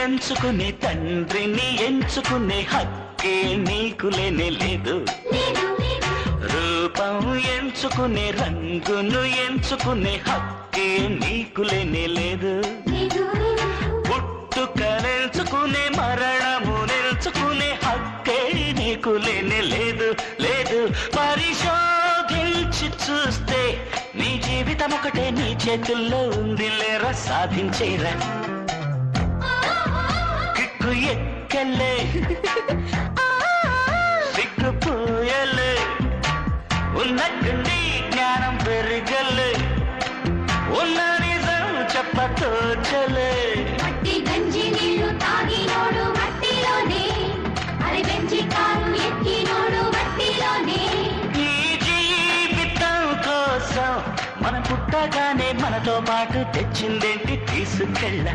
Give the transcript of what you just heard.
ఎంచుకునే తండ్రిని ఎంచుకునే హక్కే నీకు లేనే లేదు. రూపం ఎంచుకునే రంగును ఎంచుకునే హక్కే నీకు లేనే లేదు. పుట్టుకనెంచుకునే మరణము నెంచుకునే హక్కే నీకు లేనే లేదు. లేదు పరిశోధించి చూస్తే నీ జీవితం ఒకటే నీ చేతుల్లో ఉంది. లేరా సాధించేరా కిక్కు ఎక్కలే సిగ్గుపోయలే ఉన్నట్టుండి జ్ఞానం పెరగలే ఉన్న నిజం చెప్పతోచలే. మట్టి గంజి నీళ్లు తాగినోడు మట్టిలోనే అరే బెంచి కారు ఎక్కినోడు మట్టిలోనే. ఈ జీవితం కోసం మనం పుట్టగానే మనతో పాటు తెచ్చిందేంటి తీసుకెళ్ళ